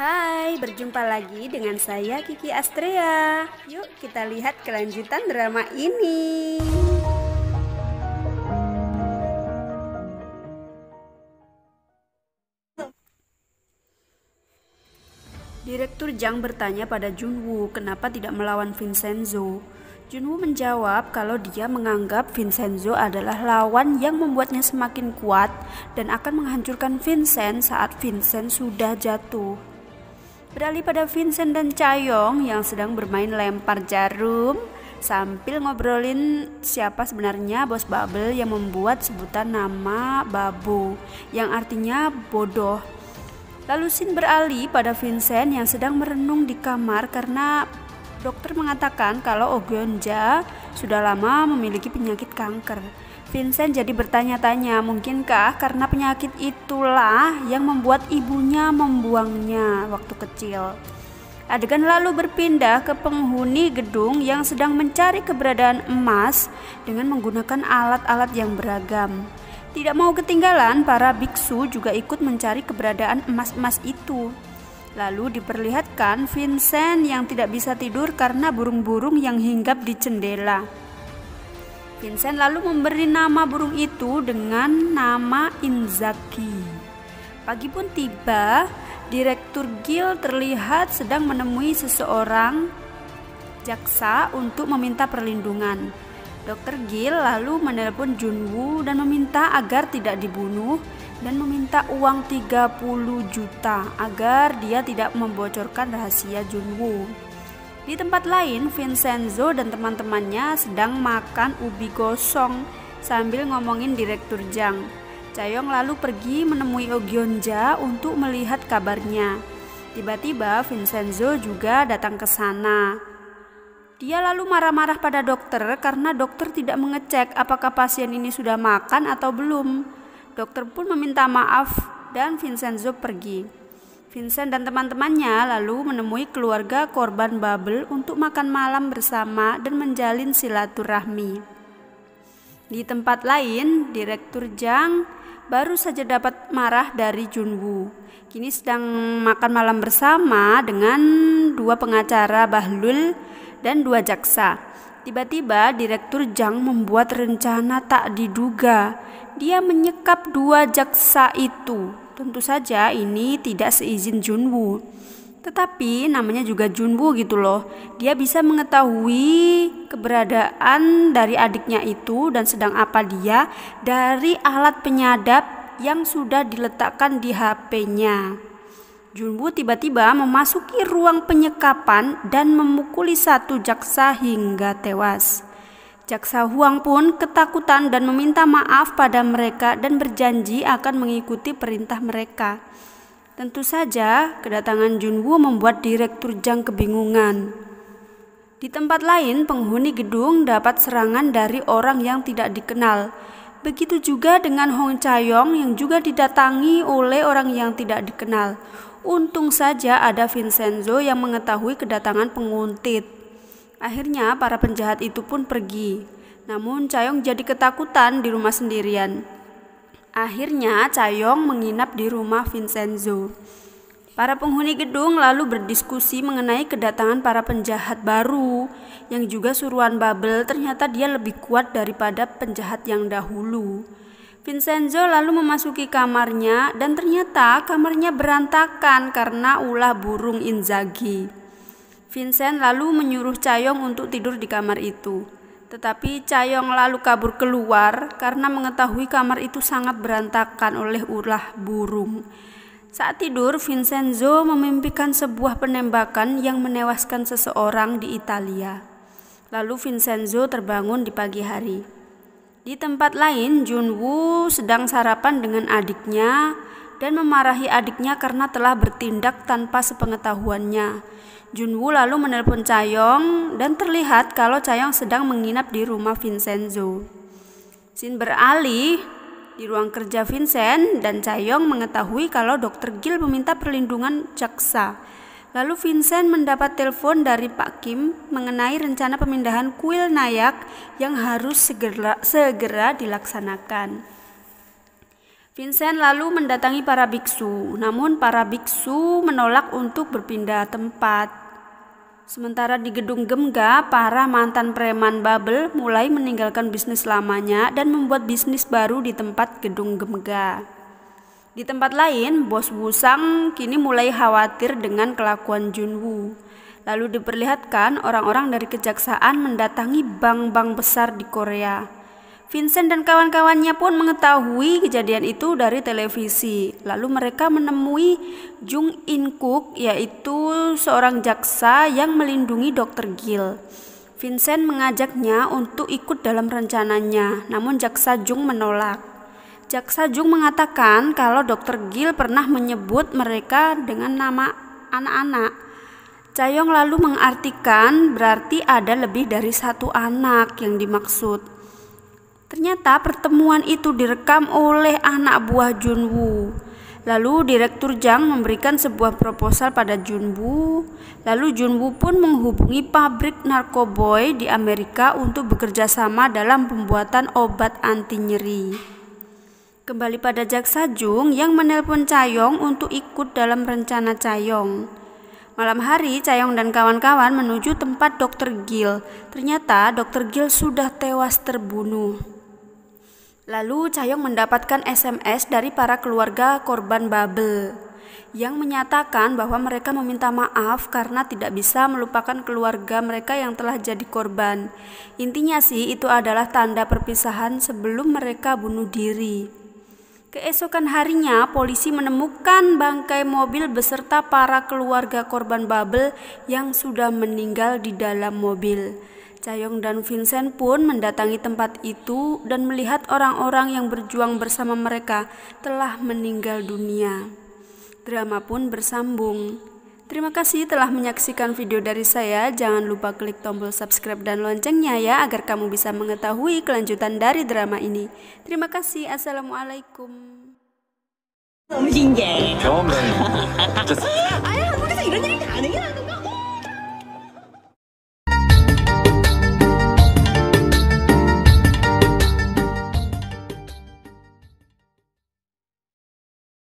Hai, berjumpa lagi dengan saya Kiki Astrea. Yuk kita lihat kelanjutan drama ini. Direktur Jang bertanya pada Junwoo kenapa tidak melawan Vincenzo. Junwoo menjawab kalau dia menganggap Vincenzo adalah lawan yang membuatnya semakin kuat dan akan menghancurkan Vincent saat Vincent sudah jatuh. Beralih pada Vincent dan Chaeyoung yang sedang bermain lempar jarum sambil ngobrolin siapa sebenarnya bos Bubble yang membuat sebutan nama Babo yang artinya bodoh. Lalu scene beralih pada Vincent yang sedang merenung di kamar karena dokter mengatakan kalau Oh Geun-ja sudah lama memiliki penyakit kanker. Vincent jadi bertanya-tanya, mungkinkah karena penyakit itulah yang membuat ibunya membuangnya waktu kecil. Adegan lalu berpindah ke penghuni gedung yang sedang mencari keberadaan emas dengan menggunakan alat-alat yang beragam. Tidak mau ketinggalan, para biksu juga ikut mencari keberadaan emas-emas itu. Lalu diperlihatkan Vincent yang tidak bisa tidur karena burung-burung yang hinggap di jendela. Vincent lalu memberi nama burung itu dengan nama Inzaki. Pagi pun tiba, Direktur Gil terlihat sedang menemui seseorang jaksa untuk meminta perlindungan. Dr. Gil lalu menelepon Junwoo dan meminta agar tidak dibunuh dan meminta uang 30 juta agar dia tidak membocorkan rahasia Junwoo. Di tempat lain, Vincenzo dan teman-temannya sedang makan ubi gosong sambil ngomongin Direktur Jang. Chaeyoung lalu pergi menemui Oh Geun-ja untuk melihat kabarnya. Tiba-tiba Vincenzo juga datang ke sana. Dia lalu marah-marah pada dokter karena dokter tidak mengecek apakah pasien ini sudah makan atau belum. Dokter pun meminta maaf dan Vincenzo pergi. Vincent dan teman-temannya lalu menemui keluarga korban Bubble untuk makan malam bersama dan menjalin silaturahmi. Di tempat lain, Direktur Jang baru saja dapat marah dari Junwoo. Kini sedang makan malam bersama dengan dua pengacara Bahlul dan dua jaksa. Tiba-tiba Direktur Jang membuat rencana tak diduga. Dia menyekap dua jaksa itu. Tentu saja ini tidak seizin Junwoo. Tetapi namanya juga Junwoo gitu loh. Dia bisa mengetahui keberadaan dari adiknya itu dan sedang apa dia dari alat penyadap yang sudah diletakkan di HP-nya. Junwoo tiba-tiba memasuki ruang penyekapan dan memukuli satu jaksa hingga tewas. Jaksa Huang pun ketakutan dan meminta maaf pada mereka dan berjanji akan mengikuti perintah mereka. Tentu saja kedatangan Junwoo membuat Direktur Jang kebingungan. Di tempat lain, penghuni gedung dapat serangan dari orang yang tidak dikenal. Begitu juga dengan Hong Chaeyoung yang juga didatangi oleh orang yang tidak dikenal. Untung saja ada Vincenzo yang mengetahui kedatangan penguntit. Akhirnya para penjahat itu pun pergi. Namun Chaeyoung jadi ketakutan di rumah sendirian. Akhirnya Chaeyoung menginap di rumah Vincenzo. Para penghuni gedung lalu berdiskusi mengenai kedatangan para penjahat baru yang juga suruhan Bubble. Ternyata dia lebih kuat daripada penjahat yang dahulu. Vincenzo lalu memasuki kamarnya dan ternyata kamarnya berantakan karena ulah burung Inzagi. Vincent lalu menyuruh Chaeyoung untuk tidur di kamar itu. Tetapi Chaeyoung lalu kabur keluar karena mengetahui kamar itu sangat berantakan oleh ulah burung. Saat tidur, Vincenzo memimpikan sebuah penembakan yang menewaskan seseorang di Italia. Lalu Vincenzo terbangun di pagi hari. Di tempat lain, Junwoo sedang sarapan dengan adiknya dan memarahi adiknya karena telah bertindak tanpa sepengetahuannya. Junwoo lalu menelpon Chaeyoung dan terlihat kalau Chaeyoung sedang menginap di rumah Vincenzo. Scene beralih di ruang kerja Vincent dan Chaeyoung mengetahui kalau Dr. Gil meminta perlindungan jaksa. Lalu Vincent mendapat telepon dari Pak Kim mengenai rencana pemindahan kuil Nayak yang harus segera dilaksanakan. Vincent lalu mendatangi para biksu, namun para biksu menolak untuk berpindah tempat. Sementara di gedung Gemga, para mantan preman Babel mulai meninggalkan bisnis lamanya dan membuat bisnis baru di tempat gedung Gemga. Di tempat lain, bos Wusang kini mulai khawatir dengan kelakuan Junwoo. Lalu diperlihatkan orang-orang dari kejaksaan mendatangi bank-bank besar di Korea. Vincent dan kawan-kawannya pun mengetahui kejadian itu dari televisi. Lalu mereka menemui Jung In Kook, yaitu seorang jaksa yang melindungi Dr. Gil. Vincent mengajaknya untuk ikut dalam rencananya, namun jaksa Jung menolak. Jaksa Jung mengatakan kalau Dr. Gil pernah menyebut mereka dengan nama anak-anak. Chayong lalu mengartikan berarti ada lebih dari satu anak yang dimaksud. Ternyata pertemuan itu direkam oleh anak buah Junwoo. Lalu Direktur Jang memberikan sebuah proposal pada Junwoo. Lalu Junwoo pun menghubungi pabrik Narkoboy di Amerika untuk bekerja sama dalam pembuatan obat anti nyeri. Kembali pada jaksa Jung yang menelpon Chayong untuk ikut dalam rencana Chayong. Malam hari, Chayong dan kawan-kawan menuju tempat Dr. Gil. Ternyata Dr. Gil sudah tewas terbunuh. Lalu Chayong mendapatkan SMS dari para keluarga korban Babel yang menyatakan bahwa mereka meminta maaf karena tidak bisa melupakan keluarga mereka yang telah jadi korban. Intinya sih itu adalah tanda perpisahan sebelum mereka bunuh diri. Keesokan harinya, polisi menemukan bangkai mobil beserta para keluarga korban Babel yang sudah meninggal di dalam mobil. Chayong dan Vincent pun mendatangi tempat itu dan melihat orang-orang yang berjuang bersama mereka telah meninggal dunia. Drama pun bersambung. Terima kasih telah menyaksikan video dari saya. Jangan lupa klik tombol subscribe dan loncengnya ya, agar kamu bisa mengetahui kelanjutan dari drama ini. Terima kasih. Assalamualaikum. 我们新鲜。 경험은 哎呀，我跟他一个人，你看那个。